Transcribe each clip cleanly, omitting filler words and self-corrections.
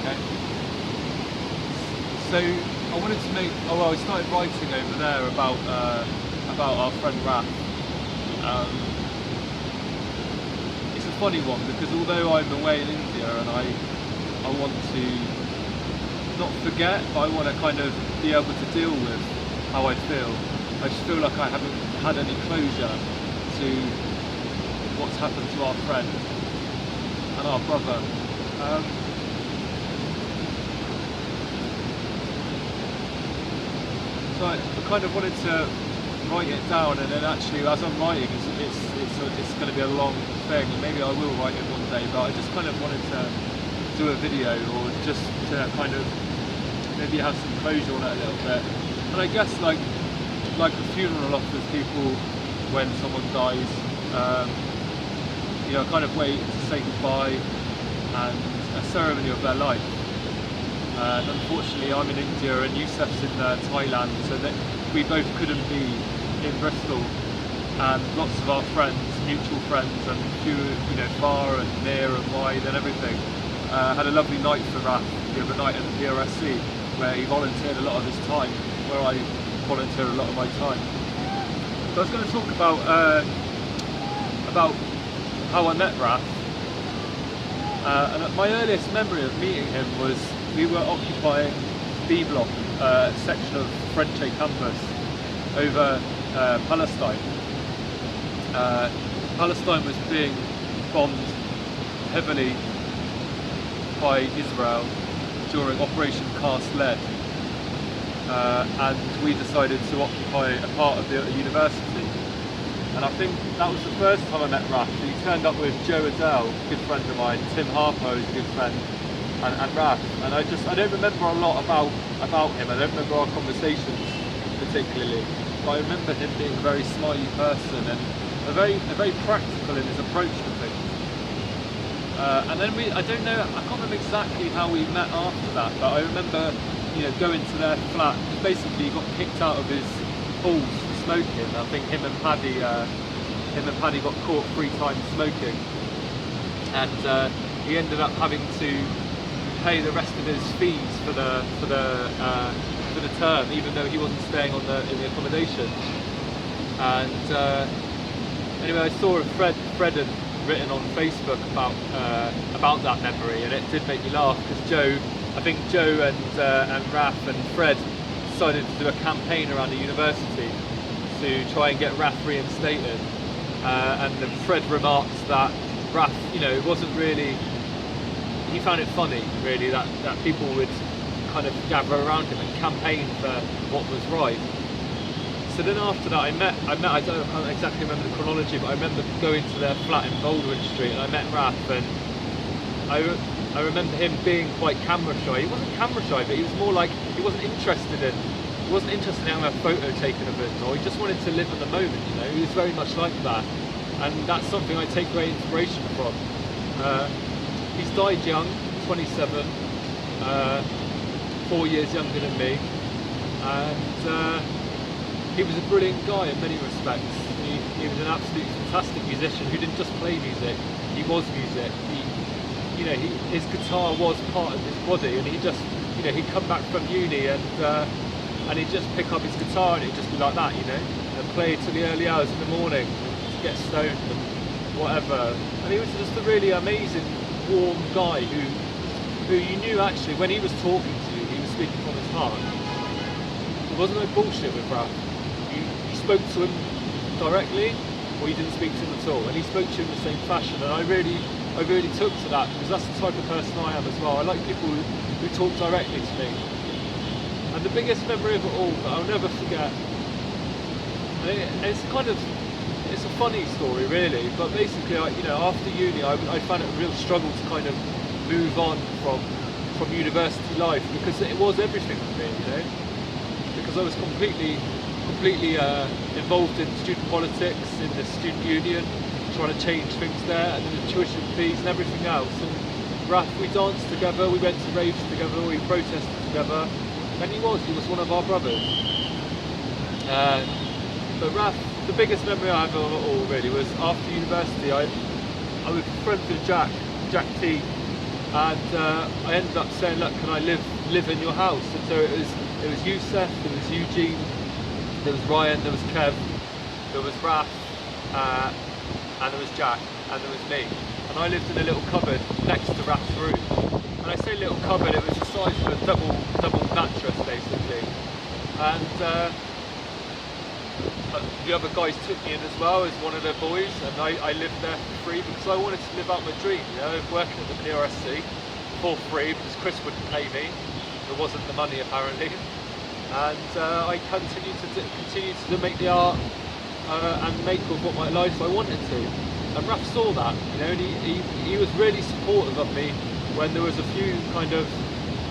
Okay. So I wanted to make. Oh well, I started writing over there about our friend Raph. Um, it's a funny one because although I'm away in India and I want to not forget, but I want to kind of be able to deal with how I feel. I just feel like I haven't had any closure to what's happened to our friend and our brother. So I kind of wanted to write it down, and then actually, as I'm writing, it's going to be a long thing. Maybe I will write it one day, but I just kind of wanted to do a video, or just to kind of maybe have some closure on it a little bit. And I guess like a funeral offers people when someone dies, you know, kind of way to say goodbye and a ceremony of their life. And unfortunately, I'm in India and Yusuf's in Thailand, so that we both couldn't be in Bristol. And lots of our friends, mutual friends, and few, you know, far and near and wide and everything, had a lovely night for Raph the other night at the PRSC, where he volunteered a lot of his time, where I volunteer a lot of my time. So I was going to talk about how I met Raph. And my earliest memory of meeting him was we were occupying B Block, a section of French campus over Palestine. Palestine was being bombed heavily by Israel during Operation Cast Lead, and we decided to occupy a part of the university. And I think that was the first time I met Raph. He turned up with Joe Adele, a good friend of mine, Tim Harper, who's a good friend, and Raph. And I don't remember a lot about him. I don't remember our conversations particularly, but I remember him being a very smiley person and a very practical in his approach to things. And then I can't remember exactly how we met after that, but I remember, you know, going to their flat. Basically, he got kicked out of his halls for smoking. I think him and Paddy got caught 3 times smoking, and he ended up having to pay the rest of his fees for the term, even though he wasn't staying in the accommodation. And anyway, I saw Fred had written on Facebook about that memory, and it did make me laugh because I think Joe and Raph and Fred decided to do a campaign around the university to try and get Raph reinstated. And Fred remarked that Raph, you know, it wasn't really. He found it funny, really, that people would kind of gather around him and campaign for what was right. So then after that, I can't exactly remember the chronology, but I remember going to their flat in Baldwin Street, and I met Raph, and I remember him being quite camera shy. He wasn't camera shy, but he was more like, he wasn't interested in having a photo taken of him, or he just wanted to live in the moment, you know. He was very much like that, and that's something I take great inspiration from. He's died young, 27, 4 years younger than me, and he was a brilliant guy in many respects. He was an absolutely fantastic musician who didn't just play music, he was music. His guitar was part of his body, and he just, you know, he'd come back from uni and he'd just pick up his guitar and it'd just be like that, you know, and play till the early hours in the morning to get stoned and whatever. And he was just a really amazing, warm guy who you knew actually when he was talking to you, he was speaking from his heart. There wasn't no bullshit with Raph. You spoke to him directly, or you didn't speak to him at all, and he spoke to you in the same fashion. And I really took to that, because that's the type of person I am as well. I like people who talk directly to me. And the biggest memory of it all that I'll never forget, and it's a funny story really, but basically, after uni, I found it a real struggle to kind of move on from university life, because it was everything for me, you know, because I was completely involved in student politics, in the student union, trying to change things there, and then the tuition fees and everything else. And Raph, we danced together, we went to raves together, we protested together, and he was one of our brothers. But Raph, the biggest memory I have of it all really was after university. I was friends with Jack T, and I ended up saying, look, can I live in your house? And so it was Youssef, there was Eugene, there was Ryan, there was Kev, there was Raph, and there was Jack, and there was me. And I lived in a little cupboard next to Raph's room. And I say little cupboard, it was the size of a double mattress basically. And the other guys took me in as well as one of their boys, and I lived there for free because I wanted to live out my dream, you know, of working at the PRSC for free because Chris wouldn't pay me. There wasn't the money apparently. And I continued to make the art and make of what my life I wanted to. And Raph saw that, you know, and he was really supportive of me when there was a few kind of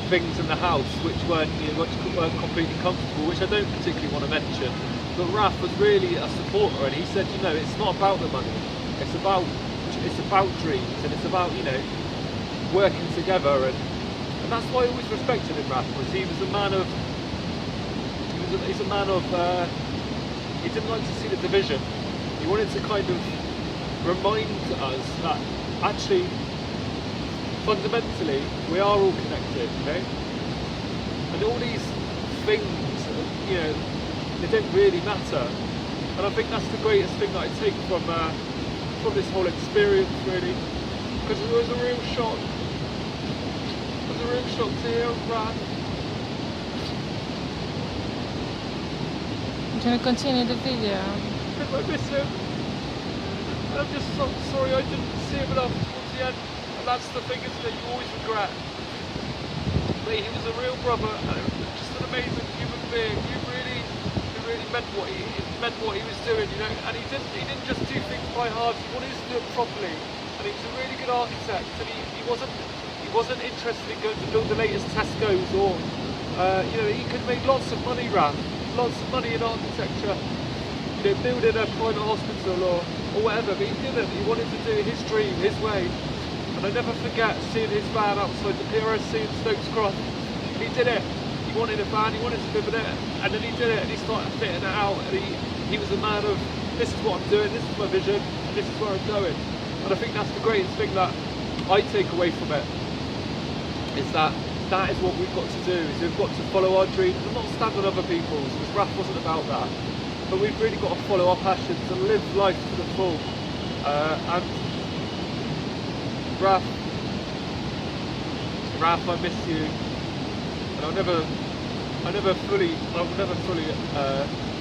things in the house which weren't completely comfortable, which I don't particularly want to mention. But Raph was really a supporter, and he said, you know, it's not about the money, it's about dreams, and it's about, you know, working together, and that's why I always respected him. Raph was he didn't like to see the division. He wanted to kind of remind us that actually fundamentally we are all connected, you know, and all these things, you know, they don't really matter. And I think that's the greatest thing that I take from this whole experience, really, because it was a real shock. It was a real shock to hear Raph. Can we continue the video? Because I miss him. And I'm just so sorry I didn't see him enough towards the end. And that's the thing, isn't it? You always regret. But he was a real brother and just an amazing human being. He really meant what he was doing, you know. And he didn't just do things by halves. He wanted to do it properly. And he was a really good architect. And he wasn't interested in going to build the latest Tesco's or you know, he could make lots of money, Raph. Lots of money in architecture, you know, building a private hospital or whatever, but he didn't. He wanted to do his dream, his way. And I never forget seeing his van outside the PRSC in Stokes Croft. He did it. He wanted a van, he wanted to live in it, and then he did it, and he started fitting it out, and he was a man of, this is what I'm doing, this is my vision, and this is where I'm going. And I think that's the greatest thing that I take away from it, is that is what we've got to do, is we've got to follow our dreams and not stand on other people's, because Raph wasn't about that. But we've really got to follow our passions and live life to the full. And Raph, I miss you, and I'll never fully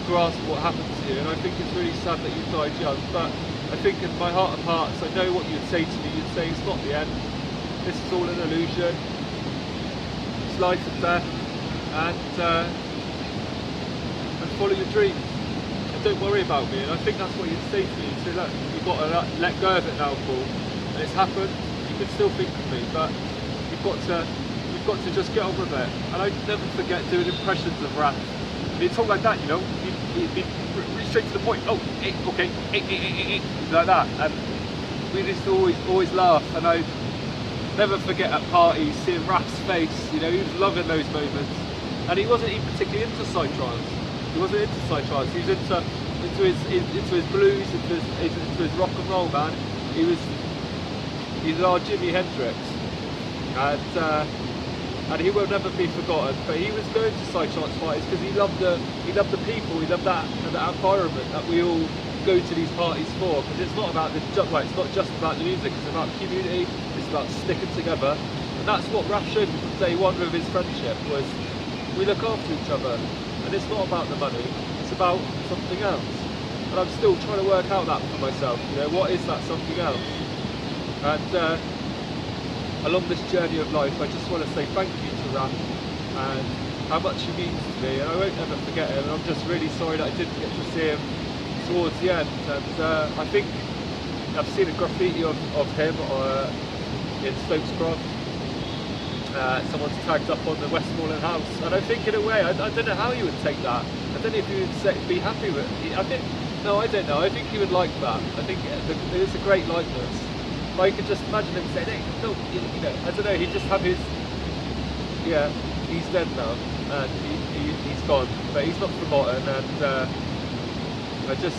grasp what happened to you, and I think it's really sad that you died young, but I think in my heart of hearts I know what you'd say to me. You'd say it's not the end, this is all an illusion, it's life and death, and follow your dreams and don't worry about me. And I think that's what you'd say to me. You'd say, look, you've got to let go of it now, Paul, and it's happened. You can still think of me, but you've got to just get on with it. And I never forget doing impressions of Raph. He'd talk like that, you know, he'd be really straight to the point. Oh, okay, like that, and we just always laugh. And I never forget at parties seeing Raph's face, you know, he was loving those moments. And he wasn't even particularly into psytrance. He wasn't into psytrance. He was into his blues, into his rock and roll, man. He's our Jimi Hendrix, and he will never be forgotten. But he was going to psytrance parties because he loved the people, he loved that environment that we all go to these parties for. Because it's not about it's not just about the music. It's about community. It's about sticking together, and that's what Raph showed me from day one with his friendship. Was we look after each other, and it's not about the money. It's about something else. And I'm still trying to work out that for myself. You know, what is that something else? And along this journey of life, I just want to say thank you to Raph and how much he means to me. And I won't ever forget him. And I'm just really sorry that I didn't get to see him towards the end. And I think I've seen a graffiti of him in Stokes Croft. Someone's tagged up on the Westmoreland house, and I think in a way, I don't know how he would take that. I don't know if he would be happy with it. I don't know. I think he would like that. I think it's a great likeness. But I could just imagine him saying, hey, no, you know, I don't know, he'd just have his, yeah, he's dead now, and he's gone, but he's not forgotten, and I just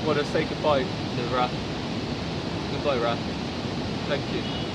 want to say goodbye to Raph. Goodbye, Raph. Thank you.